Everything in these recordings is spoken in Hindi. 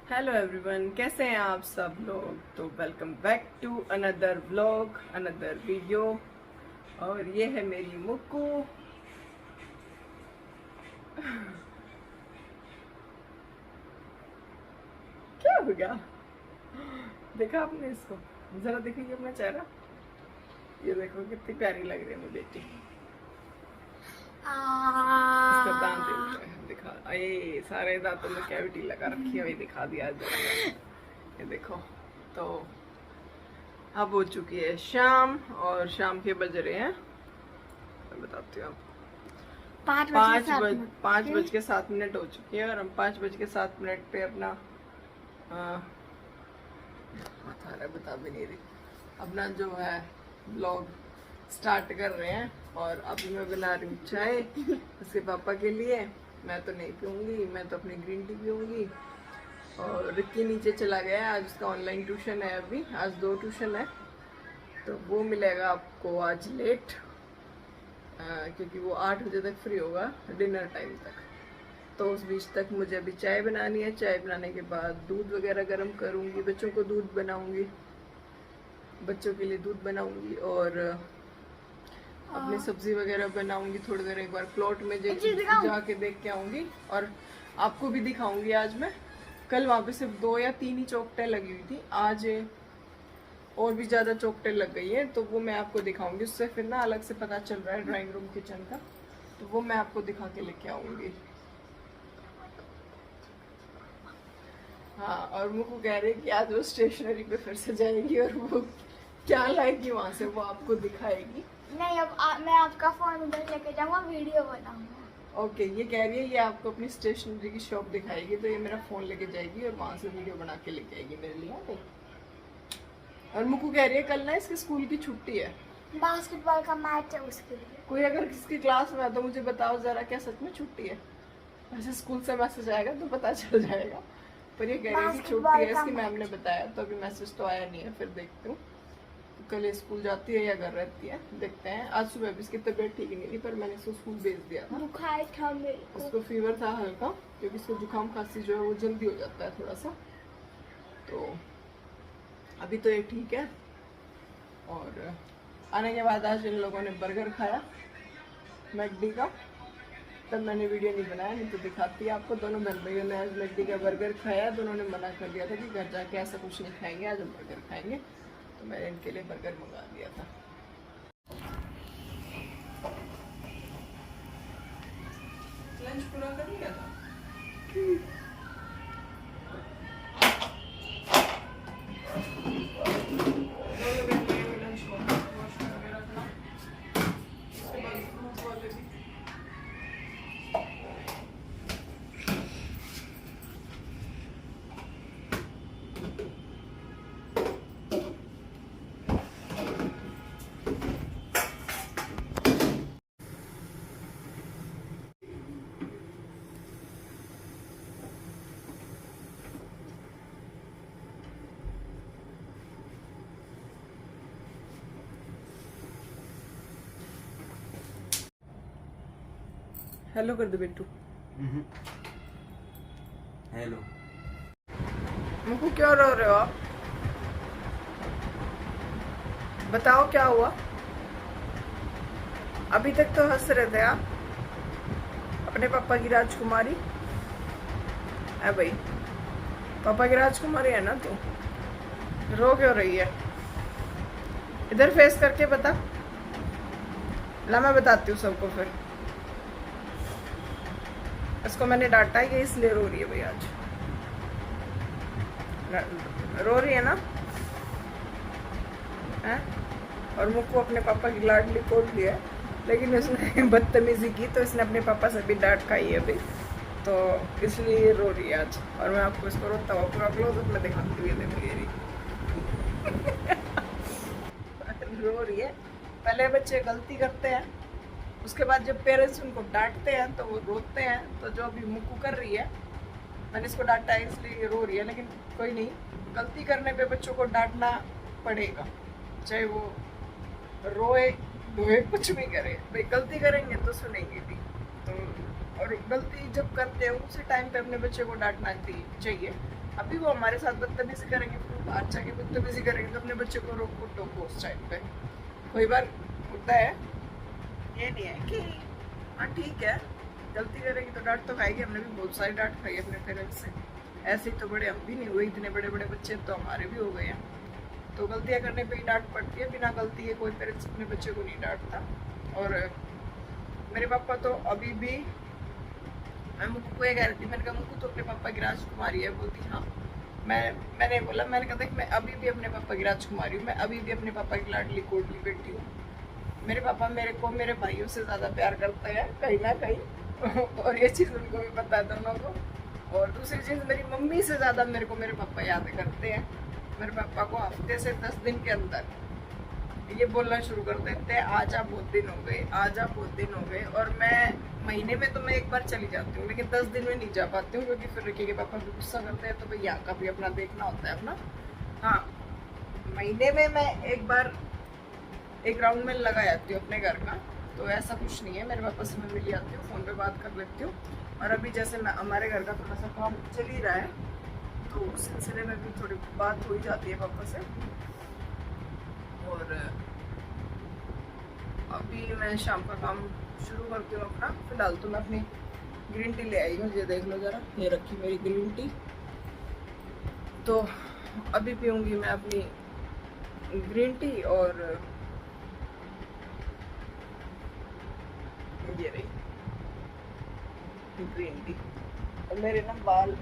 हेलो एवरीवन, कैसे हैं आप सब लोग। तो welcome back to another vlog, another video. और ये है मेरी मुक्कू। क्या हो गया? देखा आपने इसको? जरा देखिए अपना चेहरा। ये देखो कितनी प्यारी लग रही है मेरी बेटी। इसका दांत दिखा, ये सारे दांतों में कैविटी लगा रखी है, वही दिखा दिया जरा। ये देखो। तो अब हो चुकी है शाम और शाम के बज रहे हैं, मैं बताती हूँ आपको, 5:07 हो चुकी है। और हम 5:07 पे अपना बता भी नहीं रही, अपना जो है ब्लॉग स्टार्ट कर रहे हैं। और अभी मैं बना रही हूँ चाय उसके पापा के लिए। मैं तो नहीं पीऊँगी, मैं तो अपनी ग्रीन टी पीऊँगी। और रिक्की नीचे चला गया है, आज उसका ऑनलाइन ट्यूशन है। अभी आज 2 ट्यूशन है, तो वो मिलेगा आपको आज लेट, क्योंकि वो 8 बजे तक फ्री होगा डिनर टाइम तक। तो उस बीच तक मुझे अभी चाय बनानी है। चाय बनाने के बाद दूध वगैरह गर्म करूँगी, बच्चों को दूध बनाऊँगी, बच्चों के लिए दूध बनाऊँगी और अपनी सब्जी वगैरह बनाऊँगी। थोड़ी देर एक बार प्लॉट में जाके देख के आऊँगी और आपको भी दिखाऊँगी। आज मैं, कल वहाँ पे सिर्फ 2 या 3 ही चौखटें लगी हुई थी, आज और भी ज़्यादा चौखटें लग गई है, तो वो मैं आपको दिखाऊंगी। उससे फिर ना अलग से पता चल रहा है ड्राइंग रूम किचन का, तो वो मैं आपको दिखा के लेके आऊंगी। हाँ, और मुझको कह रही है कि आज वो स्टेशनरी पे फिर से जाएगी और वो क्या लाएगी वहाँ से वो आपको दिखाएगी। नहीं, अब मैं आपका फोन उधर लेके जाऊंगा, वीडियो बनाऊंगा। ओके, ये कह रही है ये आपको अपनी स्टेशनरी की शॉप दिखाएगी, तो ये मेरा फोन लेके जाएगी और वहाँ से वीडियो बना के लेके आएगी मेरे लिए। और मुक्कू कह रही है कल ना इसके स्कूल की छुट्टी है, बास्केटबॉल का मैच है उसके लिए। कोई अगर किसकी क्लास में है तो मुझे बताओ जरा, क्या सच में छुट्टी है? वैसे स्कूल से मैसेज आएगा तो पता चल जाएगा, पर ये कह रही है कि छुट्टी है, इसकी मैम ने बताया। तो अभी मैसेज तो आया नहीं है, फिर देखती हूँ कल स्कूल जाती है या घर रहती है, देखते हैं। आज सुबह भी इसकी तबीयत ठीक नहीं थी, पर मैंने इसको स्कूल भेज दिया था। बुखार था मेरे को, उसको फीवर था हल्का, क्योंकि इसको जुकाम खांसी जो है वो जल्दी हो जाता है थोड़ा सा। तो अभी तो ये ठीक है। और आने के बाद आज इन लोगों ने बर्गर खाया मैकडी का, तब मैंने वीडियो नहीं बनाया, नहीं तो दिखाती आपको। दोनों बहन भाइयों ने आज मैकडी का बर्गर खाया। दोनों ने मना कर दिया था कि घर जाके ऐसा कुछ नहीं खाएंगे, आज हम बर्गर खाएंगे, तो मैंने इनके लिए बर्गर मंगा दिया था। लंच पूरा कर लिया था। हेलो कर दो बिट्टू। हेलो। मुझको क्यों रो रहे हो आप? बताओ क्या हुआ? अभी तक तो हंस रहे थे आप, अपने पापा की राजकुमारी है भाई, पापा की राजकुमारी है ना तू। रो क्यों रही है? इधर फेस करके बता। ला मैं बताती हूँ सबको। फिर इसको मैंने डांटा है, इसलिए रो रही है भाई आज। रो रही है ना है? और मुझको अपने पापा की लाडली कोट लिया है, लेकिन उसने बदतमीजी की तो इसने अपने पापा से भी डांट खाई है अभी, तो इसलिए ये रो रही है आज। और मैं आपको इसको रोता हुआ पूरा क्लोजअप में दिखाती हुई देखूंगी। रो रही है। पहले बच्चे गलती करते हैं, उसके बाद जब पेरेंट्स उनको डांटते हैं तो वो रोते हैं। तो जो अभी मुक्कू कर रही है, मैंने इसको डांटा है इसलिए रो रही है, लेकिन कोई नहीं, गलती करने पे बच्चों को डांटना पड़ेगा, चाहे वो रोए धोए कुछ भी करे भाई। गलती करेंगे तो सुनेंगे भी। तो और गलती जब करते हैं उसी टाइम पे अपने बच्चे को डांटना चाहिए, अभी वो हमारे साथ बदतमीजी करेंगे, फिर बाहर जाके बदतमीजी करेंगे तो अपने बच्चे को रोको टोको उस टाइम पे। कोई बार होता है, ये नहीं है कि हाँ ठीक है गलती करेगी तो डांट तो खाएगी। हमने भी बहुत सारी डांट खाई अपने पेरेंट्स से, ऐसे ही तो बड़े हम भी नहीं हुए, इतने बड़े बड़े बच्चे तो हमारे भी हो गए हैं। तो गलतियाँ करने पे ही डांट पड़ती है, बिना गलती के कोई पेरेंट्स अपने बच्चे को नहीं डांटता। और मेरे पापा तो अभी भी, मैं मुक्कू को ये कह रही थी, मैंने कहा मुक्कू तो अपने पापा की राजकुमारी है। बोलती हाँ। मैंने बोला, मैंने कहा देख मैं अभी भी अपने पापा की राजकुमारी हूँ, मैं अभी भी अपने पापा की लाडली कोडली बेटी हूँ। मेरे पापा मेरे को मेरे भाइयों से ज़्यादा प्यार करते हैं कहीं ना कहीं और ये चीज़ उनको भी पता है दोनों को। और दूसरी चीज़, मेरी मम्मी से ज़्यादा मेरे को मेरे पापा याद करते हैं। मेरे पापा को हफ्ते से 10 दिन के अंदर ये बोलना शुरू कर देते हैं, आज आप बहुत दिन हो गए, आज आप बहुत दिन हो गए। और मैं महीने में तो मैं एक बार चली जाती हूँ, लेकिन 10 दिन में नहीं जा पाती हूँ, क्योंकि फिर रिकी के पापा भी गुस्सा करते हैं, तो भाई यहाँ का भी अपना देखना होता है अपना। हाँ, महीने में मैं एक बार एक राउंड में लगा जाती हूँ अपने घर का, तो ऐसा कुछ नहीं है। मेरे पापा से मैं मिल जाती हूँ, फ़ोन पे बात कर लेती हूँ। और अभी जैसे मैं हमारे घर का थोड़ा सा काम चल ही रहा है, तो उस सिलसिले में भी थोड़ी बात हो ही जाती है पापा से। और अभी मैं शाम का काम शुरू करती हूँ अपना। फिलहाल तो मैं अपनी ग्रीन टी ले आई हूँ, ये देख लो ज़रा, ये रखी मेरी ग्रीन टी। तो अभी पीऊँगी मैं अपनी ग्रीन टी। और ये रही ग्रीन टी। और मेरे ना बाल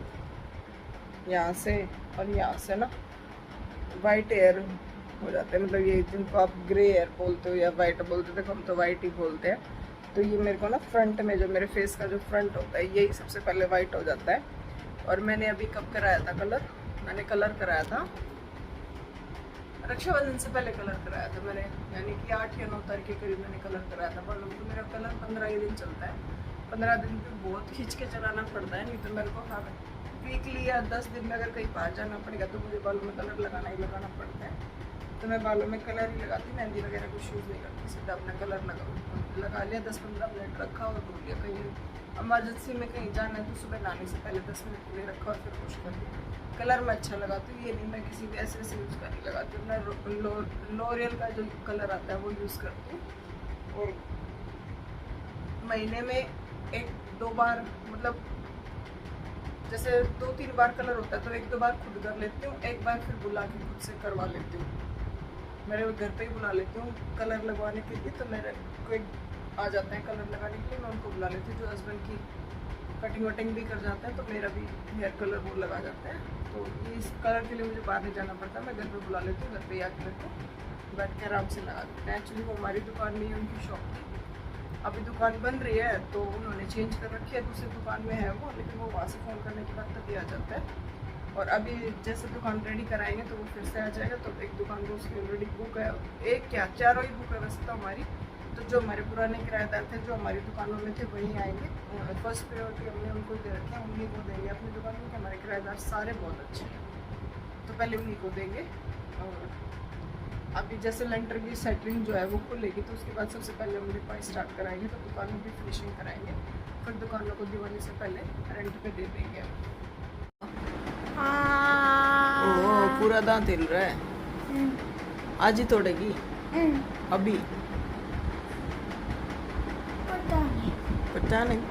यहाँ से और यहाँ से ना वाइट एयर हो जाते हैं, मतलब ये जिनको आप ग्रे एयर बोलते हो या वाइट बोलते हो, देखो हम तो वाइट ही बोलते हैं। तो ये मेरे को ना फ्रंट में, जो मेरे फेस का जो फ्रंट होता है, यही सबसे पहले वाइट हो जाता है। और मैंने अभी कब कराया था कलर, मैंने कलर कराया था रक्षाबंधन से पहले कलर कराया था मैंने, यानी कि 8 या 9 तारीख के करीब मैंने कलर कराया था। बालों तो मेरा कलर 15 ही दिन चलता है, 15 दिन भी बहुत खींच के चलाना पड़ता है, नहीं तो मेरे को हाँ वीकली या 10 दिन में अगर कहीं बाहर जाना पड़ेगा तो मुझे बालों में कलर लगाना ही लगाना पड़ता है। तो मैं बालों में कलर ही लगाती, मेहंदी वगैरह कुछ यूज़ नहीं करती, सीधा अपना कलर लगा लिया, 10-15 मिनट रखा और धो लिया। कहीं इमरजेंसी में कहीं जाना है तो सुबह नहाने से पहले 10 मिनट के लिए रखा और फिर वॉश कर दिया। कलर मैं अच्छा लगाती हूँ, ये नहीं मैं किसी भी ऐसे यूज़ का नहीं लगाती हूँ। मैं लॉरियल का जो कलर आता है वो यूज़ करती हूँ। और महीने में 1-2 बार, मतलब जैसे 2-3 बार कलर होता है तो 1-2 बार खुद कर लेती हूँ, एक बार फिर बुला के खुद से करवा लेती हूँ। मेरे घर पे ही बुला लेती हूँ कलर लगवाने के लिए, तो मेरे कोई आ जाते हैं कलर लगाने के लिए, मैं उनको बुला लेती हूँ। जो हस्बैंड की कटिंग वटिंग भी कर जाता है तो मेरा भी हेयर कलर वो लगा जाता है। तो इस कलर के लिए मुझे बाहर नहीं जाना पड़ता, मैं घर पे बुला लेती हूँ, घर पे आके मेरे को बैठ के आराम से लगा देते हैं। एक्चुअली वो हमारी दुकान नहीं है, उनकी शॉप थी, अभी दुकान बन रही है तो उन्होंने चेंज कर रखी है, दूसरी दुकान में है वो, लेकिन वो वहाँ से फ़ोन करने के बाद तभी आ जाता है। और अभी जैसे दुकान रेडी कराएंगे तो वो फिर से आ जाएगा। तो एक दुकान को उसकी ऑलरेडी बुक है, एक क्या 4 ही बुक है वैसे तो हमारी। तो जो हमारे पुराने किराएदार थे जो हमारी दुकानों में थे वहीं आएंगे। फर्स्ट प्रायोरिटी हमने उनको दे रखे हैं, उन्हीं को देंगे अपनी दुकान में, कि हमारे किराएदार सारे बहुत अच्छे हैं, तो पहले उन्हीं को देंगे। और अभी जैसे लेंटर की सेटलिंग जो है वो खुलेगी तो उसके बाद सबसे पहले हम डिपार्ट स्टार्ट कराएंगे, तो दुकान में भी फिनिशिंग कराएंगे, फिर दुकानों को दिवाली से पहले रेंट पे दे देंगे। ओह पूरा दांत हिल रहा है, आज ही तोड़ेगी अभी? पता नहीं।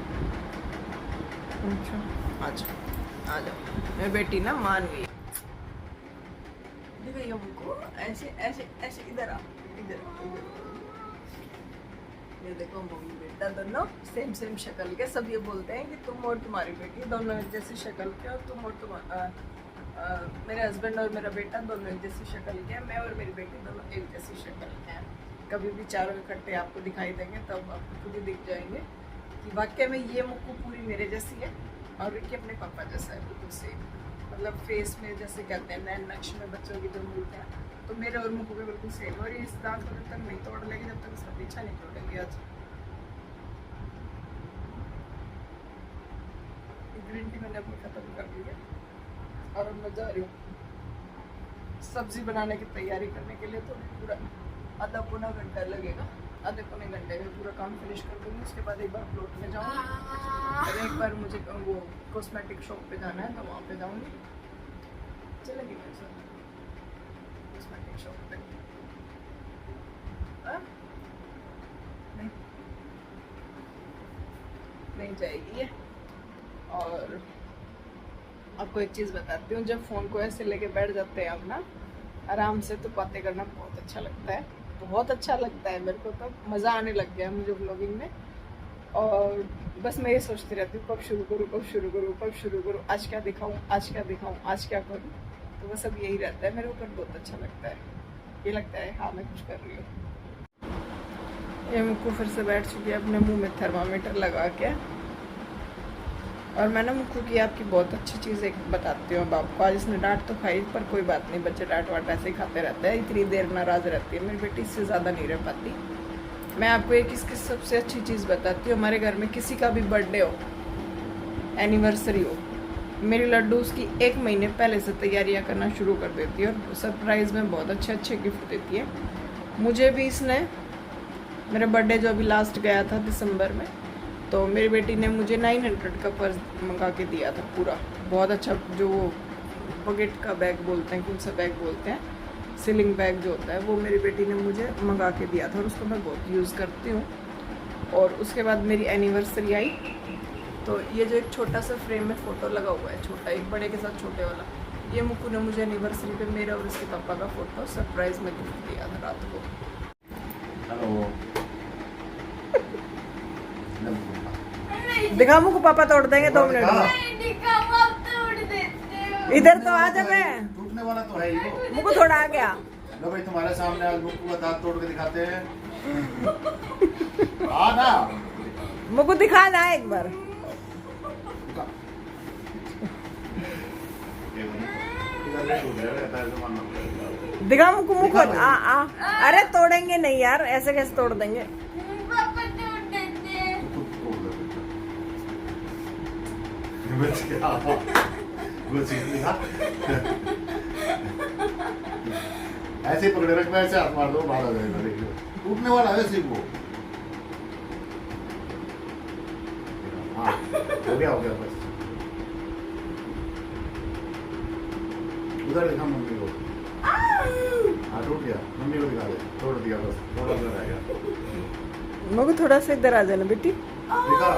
अच्छा आ जाओ, मैं बेटी ना मान गई। देखो हमको ऐसे ऐसे ऐसे इधर आ, इधर ये देखो मम्मी बेटा दोनों सेम शक्ल के। सब ये बोलते हैं कि तुम और तुम्हारी बेटी दोनों एक जैसी शक्ल के, और तुम और मेरे हस्बैंड और मेरा बेटा दोनों एक जैसी शक्ल के हैं, मैं और मेरी बेटी दोनों एक जैसी शक्ल के हैं। कभी भी चारों इकट्ठे आपको दिखाई देंगे तब आपको खुद ही दिख जाएंगे कि वाकई में ये मुक्कू पूरी मेरे जैसी है और रिकी अपने पापा जैसा है, बिल्कुल सेम। मतलब फेस में जैसे कहते हैं नैन नक्श में बच्चों की जो मिलते हैं, तो मेरे और मुक्कू के बिल्कुल सेम। और इस दांत को जब तक नहीं तोड़ लेगी जब तक इसका पीछा नहीं तोड़ेंगे। आज ग्रीन टी मैंने अपनी खत्म कर दी है और अब मैं जा रही हूँ सब्जी बनाने की तैयारी करने के लिए। तो पूरा आधा पौना घंटा लगेगा, आधे पौने घंटे में पूरा काम फिनिश कर दूँगी। उसके बाद एक बार प्लॉट में जाऊँगी और एक बार मुझे वो कॉस्मेटिक शॉप पे जाना है तो वहाँ पे जाऊँगी। चलेगी मेरे साथ कॉस्मेटिक शॉप पे? नहीं नहीं जाएगी ये। और आपको एक चीज़ बताती हूँ, जब फ़ोन को ऐसे लेके बैठ जाते हैं हम ना आराम से, तो बातें करना बहुत अच्छा लगता है, बहुत अच्छा लगता है मेरे को। तो मज़ा आने लग गया मुझे व्लॉगिंग में। और बस मैं ये सोचती रहती हूँ कब शुरू करूँ, कब शुरू करूँ, कब शुरू करूँ, आज क्या दिखाऊँ, आज क्या दिखाऊँ, आज क्या करूँ। तो बस अब यही रहता है मेरे ऊपर, बहुत अच्छा लगता है। ये लगता है हाँ मैं कुछ कर रही हूँ। ये मुझको फिर से बैठ चुकी है अपने मुंह में थर्मामीटर लगा के। और मैं ना मुझको की आपकी बहुत अच्छी चीज़ एक बताती हूँ अब आपको। आज इसने डांट तो खाई, पर कोई बात नहीं, बच्चे डांट वाट ऐसे ही खाते रहते हैं। इतनी देर नाराज़ रहती है मेरी बेटी, इससे ज़्यादा नहीं रह पाती। मैं आपको एक इसकी सबसे अच्छी चीज़ बताती हूँ। हमारे घर में किसी का भी बर्थडे हो, एनिवर्सरी हो, मेरी लड्डू उसकी 1 महीने पहले से तैयारियाँ करना शुरू कर देती है और सरप्राइज़ में बहुत अच्छे अच्छे गिफ्ट देती है। मुझे भी इसने, मेरा बर्थडे जो अभी लास्ट गया था दिसंबर में, तो मेरी बेटी ने मुझे 900 का पर्स मंगा के दिया था पूरा, बहुत अच्छा, जो पॉकेट का बैग बोलते हैं, कौन सा बैग बोलते हैं, सीलिंग बैग जो होता है, वो मेरी बेटी ने मुझे मंगा के दिया था और उसको मैं बहुत यूज़ करती हूँ। और उसके बाद मेरी एनिवर्सरी आई, तो ये जो एक छोटा सा फ्रेम में फ़ोटो लगा हुआ है, छोटा, एक बड़े के साथ छोटे वाला, ये मुक्कू ने मुझे एनिवर्सरी पे मेरा और उसके पापा का फ़ोटो सरप्राइज़ में गिफ्ट दिया था रात को। हेलो दिखा मुझको, पापा तोड़ देंगे 2 मिनट में। इधर तो आ जा, मैं टूटने वाला तो है ही वो। मुझको थोड़ा आ गया। लो भाई, तुम्हारे सामने आज मुक्कू का दांत तोड़ के दिखाते हैं। आ ना, मुझको दिखा ना एक बार। दिखा मुझको, मुझको आ। अरे तोड़ेंगे नहीं यार, ऐसे कैसे तोड़ देंगे। ऐसे ही पकड़े रखना, ऐसे हाथ मार दो, बाहर आ जाएगा। देखिए टूटने वाला है सिर्फ वो। हाँ हो गया बस। उधर देखा मम्मी को, हाँ टूट गया, मम्मी को दिखा दे, तोड़ दिया बस, थोड़ा सा रह गया। मुझको थोड़ा सा इधर आ जाना बेटी। देखा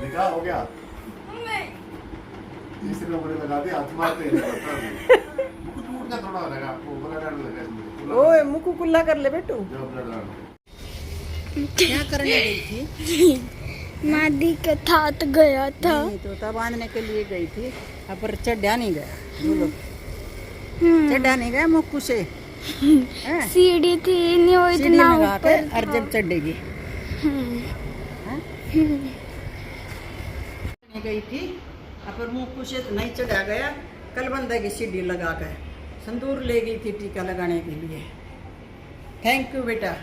देखा, हो गया। तीसरे नंबर लगा दिया, हाथ मारते मुझको टूट गया, थोड़ा लगा आपको, ब्लड लगा इसमें। ओए मुझको कुल्ला कर ले बेटू। जो ब्लड क्या करने गई थी? मादी के साथ गया था। नहीं, तोता बांधने के लिए गई थी, पर चढ़ा नहीं गया। बोलो, चढ़ा नहीं गया मुक्कू से। हैं? सीढ़ी थी नहीं, वो सीढ़ी इतना लगा के ऊपर और जब चढ़ेगी। गई थी, पर मुक्कू से नहीं चढ़ा गया। कल बंदा की सीढ़ी लगा कर संदूर ले गई थी टीका लगाने के लिए। थैंक यू बेटा।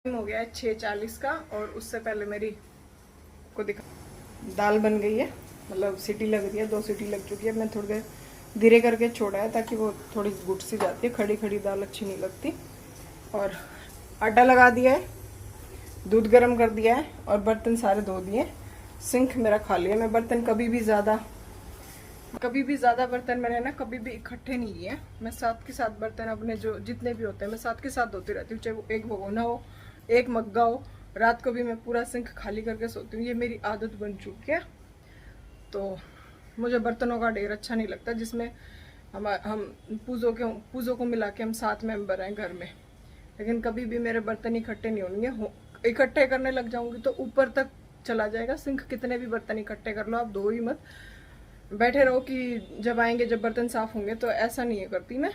हो गया है 6:40 का, और उससे पहले मेरी को दिखा, दाल बन गई है, मतलब सीटी लग रही है, 2 सीटी लग चुकी है। मैं थोड़ी देर धीरे करके छोड़ा है ताकि वो थोड़ी गुट सी जाती है, खड़ी खड़ी दाल अच्छी नहीं लगती। और आटा लगा दिया है, दूध गर्म कर दिया है, और बर्तन सारे धो दिए। सिंक मेरा खाली है। मैं बर्तन कभी भी ज़्यादा बर्तन मैंने ना कभी भी इकट्ठे नहीं किए। मैं साथ के साथ बर्तन अपने जो जितने भी होते हैं मैं साथ के साथ धोती रहती हूँ, चाहे वो एक भगोना हो, एक मग्गा हो। रात को भी मैं पूरा सिंक खाली करके सोती हूँ, ये मेरी आदत बन चुकी है। तो मुझे बर्तनों का ढेर अच्छा नहीं लगता, जिसमें हम पूजों को मिला के हम 7 मेंबर हैं घर में। लेकिन कभी भी मेरे बर्तन इकट्ठे नहीं होंगे। इकट्ठे करने लग जाऊंगी तो ऊपर तक चला जाएगा सिंक। कितने भी बर्तन इकट्ठे कर लो, आप धो ही मत, बैठे रहो कि जब आएंगे, जब बर्तन साफ होंगे। तो ऐसा नहीं है करती मैं,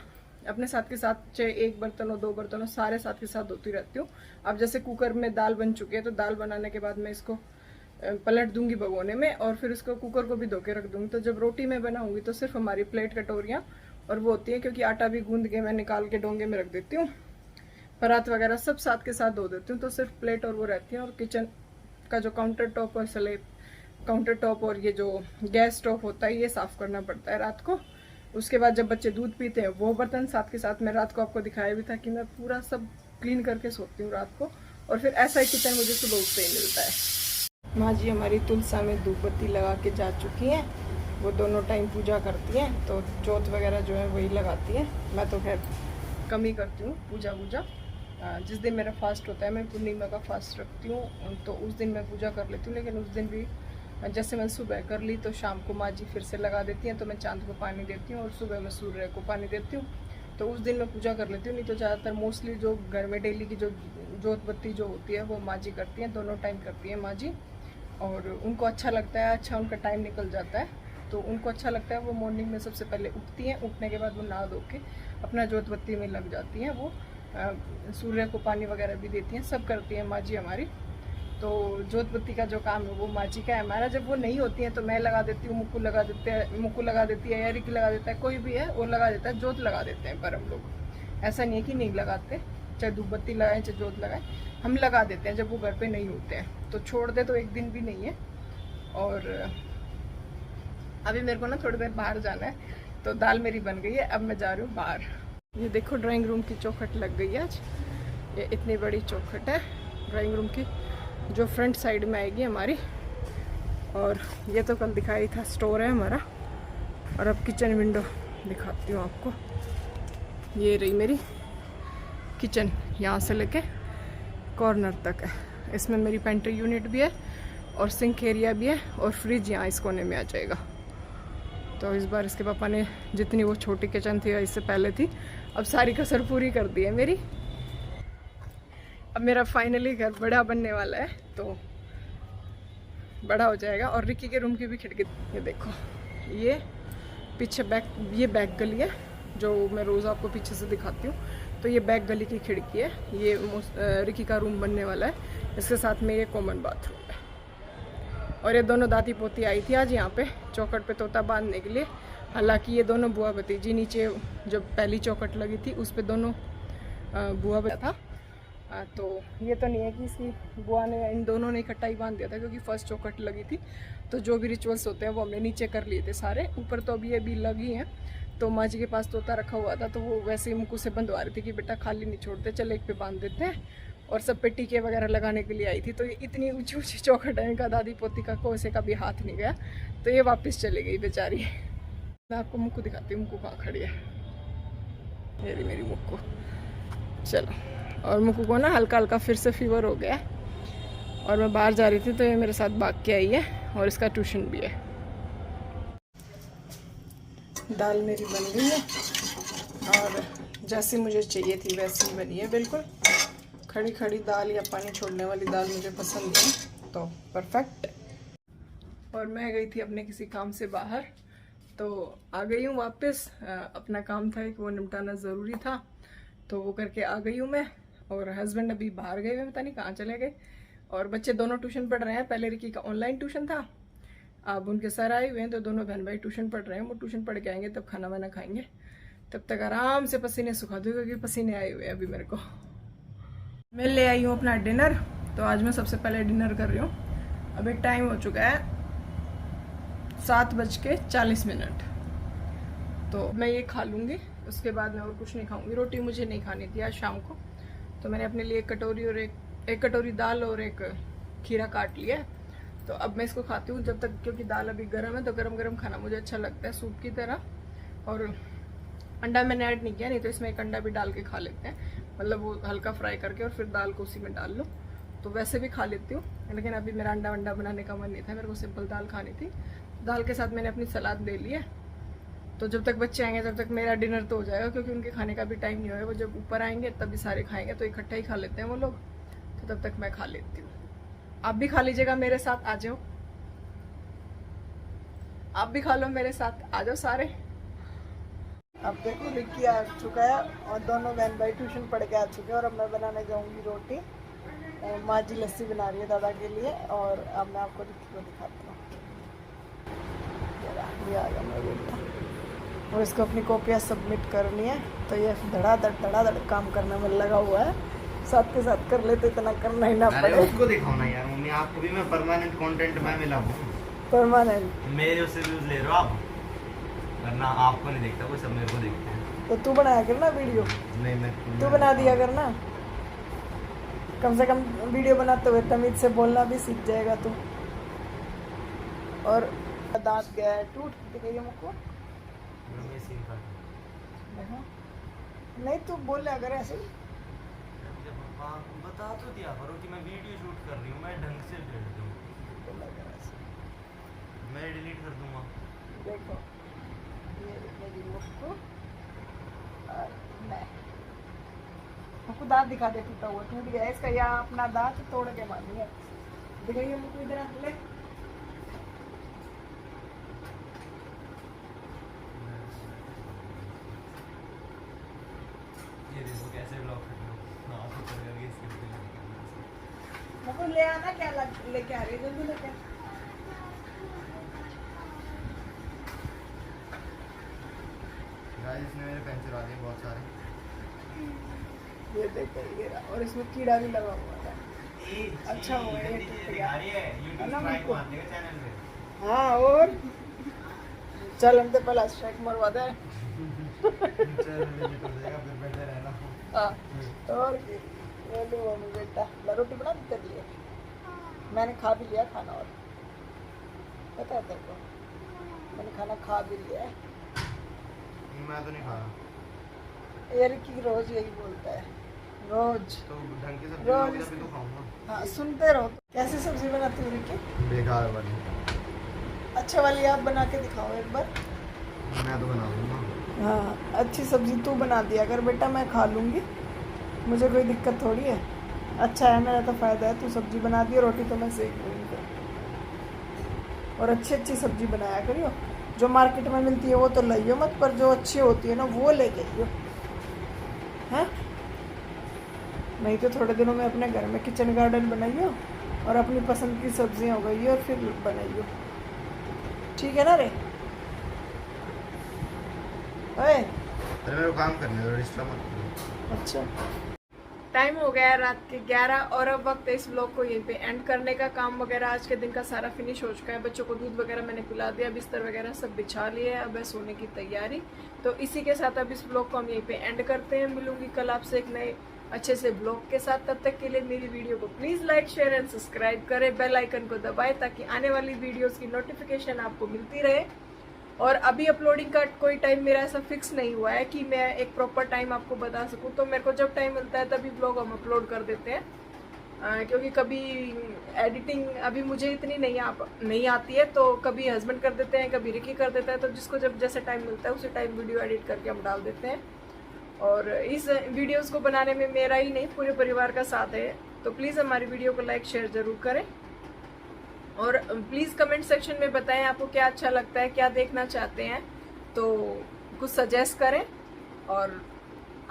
अपने साथ के साथ, चाहे 1 बर्तन हो 2 बर्तन हो, सारे साथ के साथ धोती रहती हूँ। अब जैसे कुकर में दाल बन चुकी है, तो दाल बनाने के बाद मैं इसको पलट दूंगी भगोने में, और फिर इसको कुकर को भी धो के रख दूंगी। तो जब रोटी में बनाऊंगी तो सिर्फ हमारी प्लेट कटोरियाँ और वो होती है, क्योंकि आटा भी गूंद के मैं निकाल के डोंगे में रख देती हूँ। परात वगैरह सब साथ के साथ धो देती हूँ, तो सिर्फ प्लेट और वो रहती है। और किचन का जो काउंटर टॉप और स्लेब, काउंटर टॉप और ये जो गैस स्टोव होता है, ये साफ़ करना पड़ता है रात को। उसके बाद जब बच्चे दूध पीते हैं वो बर्तन साथ के साथ, मैं रात को आपको दिखाया भी था कि मैं पूरा सब क्लीन करके सोती हूँ रात को। और फिर ऐसा ही किचन मुझे सुबह उठते ही मिलता है। माँ जी हमारी तुलसा में धूप बत्ती लगा के जा चुकी हैं। वो दोनों टाइम पूजा करती हैं, तो जोत वगैरह जो है वही लगाती है। मैं तो खैर कम ही करती हूँ पूजा वूजा। जिस दिन मेरा फास्ट होता है, मैं पूर्णिमा का फास्ट रखती हूँ, तो उस दिन मैं पूजा कर लेती हूँ। लेकिन उस दिन भी जैसे मैं सुबह कर ली तो शाम को माँ जी फिर से लगा देती हैं, तो मैं चांद को पानी देती हूँ और सुबह मैं सूर्य को पानी देती हूँ। तो उस दिन मैं पूजा कर लेती हूँ। नहीं तो ज़्यादातर मोस्टली जो घर में डेली की जो जोत बत्ती जो होती है वो माँ जी करती हैं, दोनों टाइम करती हैं माँ जी। और उनको अच्छा लगता है, अच्छा उनका टाइम निकल जाता है, तो उनको अच्छा लगता है। वो मॉर्निंग में सबसे पहले उठती हैं, उठने के बाद वो नहा धो के अपना जोत बत्ती में लग जाती हैं। वो सूर्य को पानी वगैरह भी देती हैं, सब करती हैं माँ जी हमारी। तो जोत बत्ती का जो काम है वो माँ जी का है। हमारा जब वो नहीं होती हैं तो मैं लगा देती हूँ, मुक्कू लगा देती है, या रिकी लगा देता है, कोई भी है वो लगा देता है, जोत लगा देते हैं। पर हम लोग ऐसा नहीं है कि नहीं लगाते, चाहे धूप बत्ती लगाएं चाहे जोत लगाएं, हम लगा देते हैं जब वो घर पे नहीं होते हैं। तो छोड़ दे तो एक दिन भी नहीं है। और अभी मेरे को ना थोड़ी देर बाहर जाना है, तो दाल मेरी बन गई है, अब मैं जा रही हूँ बाहर। ये देखो ड्राइंग रूम की चौखट लग गई है आज। ये इतनी बड़ी चौखट है ड्राइंग रूम की, जो फ्रंट साइड में आएगी हमारी। और ये तो कल दिखाई था, स्टोर है हमारा। और अब किचन विंडो दिखाती हूँ आपको। ये रही मेरी किचन, यहाँ से लेके कॉर्नर तक है। इसमें मेरी पेंट्री यूनिट भी है और सिंक एरिया भी है, और फ्रिज यहाँ इस कोने में आ जाएगा। तो इस बार इसके पापा ने जितनी वो छोटी किचन थी इससे पहले थी, अब सारी कसर पूरी कर दी है मेरी। अब मेरा फाइनली घर बड़ा बनने वाला है, तो बड़ा हो जाएगा। और रिकी के रूम की भी खिड़की, ये देखो, ये पीछे ये बैक गली है जो मैं रोज़ आपको पीछे से दिखाती हूँ। तो ये बैक गली की खिड़की है, ये रिकी का रूम बनने वाला है। इसके साथ में ये कॉमन बाथरूम है। और ये दोनों दादी पोती आई थी आज यहाँ पे चौखट पे तोता बांधने के लिए। हालांकि ये दोनों बुआ भतीजी नीचे जब पहली चौखट लगी थी उस पे दोनों बुआ बता था। तो ये तो नहीं है कि इसकी बुआ ने इन दोनों ने इकट्ठा ही बांध दिया था, क्योंकि फर्स्ट चौखट लगी थी तो जो भी रिचुअल्स होते हैं वो हमने नीचे कर लिए थे सारे। ऊपर तो अभी लगी हैं। तो माँ जी के पास तोता रखा हुआ था, तो वो वैसे ही मुक्कू से बंधवा रही थी कि बेटा खाली नहीं छोड़ते, चल एक पे बांध देते हैं। और सब पे टीके वगैरह लगाने के लिए आई थी। तो ये इतनी ऊंची ऊंची चौखट है, इनका दादी पोती का कोई का भी हाथ नहीं गया, तो ये वापस चली गई बेचारी। मैं आपको मुक्कू दिखाती हूँ, मुक्कू कहाँ खड़ी है। ये रही मेरी मुक्कू। चलो, और मुक्कू को ना हल्का हल्का फिर से फीवर हो गया, और मैं बाहर जा रही थी तो ये मेरे साथ भाग के आई है, और इसका ट्यूशन भी है। दाल मेरी बन गई है, और जैसी मुझे चाहिए थी वैसी बनी है बिल्कुल। खड़ी खड़ी दाल या पानी छोड़ने वाली दाल मुझे पसंद है, तो परफेक्ट। और मैं गई थी अपने किसी काम से बाहर, तो आ गई हूँ वापस। अपना काम था एक, वो निपटाना ज़रूरी था, तो वो करके आ गई हूँ मैं। और हस्बैंड अभी बाहर गए हुए, पता नहीं कहाँ चले गए। और बच्चे दोनों ट्यूशन पढ़ रहे हैं। पहले रिकी का ऑनलाइन ट्यूशन था, अब उनके सर आए हुए हैं, तो दोनों बहन भाई ट्यूशन पढ़ रहे हैं। वो ट्यूशन पढ़ के आएंगे तब खाना वाना खाएंगे, तब तक आराम से पसीने सुखा दूँ, क्योंकि पसीने आए हुए हैं अभी मेरे को। मैं ले आई हूँ अपना डिनर, तो आज मैं सबसे पहले डिनर कर रही हूँ। अभी टाइम हो चुका है 7:40। तो मैं ये खा लूँगी, उसके बाद मैं और कुछ नहीं खाऊंगी। रोटी मुझे नहीं खानी थी आज शाम को, तो मैंने अपने लिए एक कटोरी और एक कटोरी दाल और एक खीरा काट लिया। तो अब मैं इसको खाती हूँ जब तक, क्योंकि दाल अभी गर्म है, तो गरम गरम खाना मुझे अच्छा लगता है सूप की तरह। और अंडा मैंने ऐड नहीं किया, नहीं तो इसमें एक अंडा भी डाल के खा लेते हैं, मतलब वो हल्का फ्राई करके और फिर दाल को उसी में डाल लो, तो वैसे भी खा लेती हूँ। लेकिन अभी मेरा अंडा वंडा बनाने का मन नहीं था, मेरे को सिंपल दाल खानी थी। दाल के साथ मैंने अपनी सलाद ले ली है। तो जब तक बच्चे आएंगे तब तक मेरा डिनर तो हो जाएगा, क्योंकि उनके खाने का भी टाइम नहीं होगा। वो जब ऊपर आएंगे तभी सारे खाएंगे, तो इकट्ठा ही खा लेते हैं वो लोग, तो तब तक मैं खा लेती हूँ। आप भी खा लीजिएगा मेरे साथ, आ जाओ आप भी खा लो मेरे साथ, आ जाओ सारे। अब देखो रिक्की आ चुका है और दोनों बहन भाई ट्यूशन पढ़ के आ चुके हैं। और अब मैं बनाने जाऊंगी रोटी। माँ जी लस्सी बना रही है दादा के लिए, और अब मैं आपको रिक्की को दिखाती हूँ। ये आ गया मेरा बेटा, और इसको अपनी कॉपियाँ सबमिट करनी है, तो ये धड़ाधड़ काम करने में लगा हुआ है। साथ के साथ कर लेते, इतना करना ही ना पड़े। उसको दिखाओ ना यार मम्मी, आपको भी मैं परमानेंट कंटेंट में मिला हूँ। परमानेंट मेरे उससे व्यूज ले रहे हो आप, वरना आपको नहीं देखता कोई, सब मेरे को देखते हैं। तो तू बनाया करना वीडियो, नहीं मैं तू बना दिया करना। कम से कम वीडियो बनाते हुए तमीज से बोलना भी सीख जाएगा तू। और दांत गया है टूट, दिखाइए मुझको। मैं सीन काटूं। देखो, नहीं तू बोले अगर ऐसे ही। जब बता तो दिया करो कि मैं वीडियो शूट कर रही हूँ, मैं ढंग से भेज दूँ। मैं डिलीट कर दूंगा। देखो ये मेरी मुझको और मैं मुझको दांत दिखा दे, टूटा हुआ टूट गया है इसका, या अपना दांत तोड़ के मानी है। दिखाइए मुझको, इधर आ ले। ये देखो कैसे ब्लॉक कर रहा हूँ। हाँ तो कर गया इसके लिए। मुझको ले आना, क्या लेके आ रही है, जल्दी लेके। गाइस इसने मेरे पेन चुरा दिए बहुत सारे। ये देखो ये रहा, और इसमें कीड़ा भी लगा हुआ था। अच्छा हुआ ये टूट गया। YouTube ना स्ट्राइक मुझको। मार देगा चैनल पे। हाँ, और चल हम तो पहला स्ट्राइक मरवा दे। चैनल डिलीट हो जाएगा, फिर बैठे रहना। हाँ, और ये लो मम्मी बेटा, ला रोटी बना दी तेरे लिए। मैंने खा भी लिया खाना, और पता है तेरे को, मैंने खाना खा भी लिया है। मैं तो नहीं खा रहा। ये रिकी रोज यही बोलता है, रोज। तो ढंग की सब्जी रोज बनाओगे तभी तो खाऊंगा। हाँ, सुनते रहो। कैसी सब्जी बनाती हो रिकी? बेकार वाली। अच्छा वाली आप बना के दिखाओ एक बार। मैं तो बना दूंगा। हाँ, अच्छी सब्जी तू बना दिया अगर बेटा, मैं खा लूँगी, मुझे कोई दिक्कत थोड़ी है। अच्छा है, मेरा तो फ़ायदा है, तू सब्जी बना दी, रोटी तो मैं सेक लूँगी। और अच्छी अच्छी सब्जी बनाया करियो, जो मार्केट में मिलती है वो तो लाइयो मत, पर जो अच्छी होती है ना वो ले जाइयो, हैं? नहीं तो थोड़े दिनों में अपने घर में किचन गार्डन बनाइयो और अपनी पसंद की सब्जियां उगाइयो और फिर बनाइयो, ठीक है ना रे? ओए, अरे मेरे को काम करने दो, डिस्टर्ब मत करो। अच्छा, टाइम हो गया है रात के 11 और अब वक्त है इस ब्लॉग को यहीं पे एंड करने का। काम वगैरह आज के दिन का सारा फिनिश हो चुका है, बच्चों को दूध वगैरह मैंने पिला दिया, बिस्तर वगैरह सब बिछा लिए है, अब है सोने की तैयारी। तो इसी के साथ अब इस ब्लॉग को हम यहीं पे एंड करते हैं। मिलूंगी कल आपसे एक नए अच्छे से ब्लॉग के साथ, तब तक के लिए मेरी वीडियो को please like share and subscribe करें, बेल आइकन को दबाएं ताकि आने वाली वीडियोज़ की नोटिफिकेशन आपको मिलती रहे। और अभी अपलोडिंग का कोई टाइम मेरा ऐसा फिक्स नहीं हुआ है कि मैं एक प्रॉपर टाइम आपको बता सकूं, तो मेरे को जब टाइम मिलता है तभी ब्लॉग हम अपलोड कर देते हैं। क्योंकि कभी एडिटिंग अभी मुझे इतनी नहीं आती है, तो कभी हस्बैंड कर देते हैं, कभी रिकी कर देता है, तो जिसको जब जैसे टाइम मिलता है उसी टाइम वीडियो एडिट करके हम डाल देते हैं। और इस वीडियोज़ को बनाने में मेरा ही नहीं पूरे परिवार का साथ है, तो प्लीज़ हमारी वीडियो को लाइक शेयर ज़रूर करें। और प्लीज़ कमेंट सेक्शन में बताएं आपको क्या अच्छा लगता है, क्या देखना चाहते हैं, तो कुछ सजेस्ट करें। और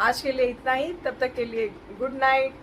आज के लिए इतना ही, तब तक के लिए गुड नाइट।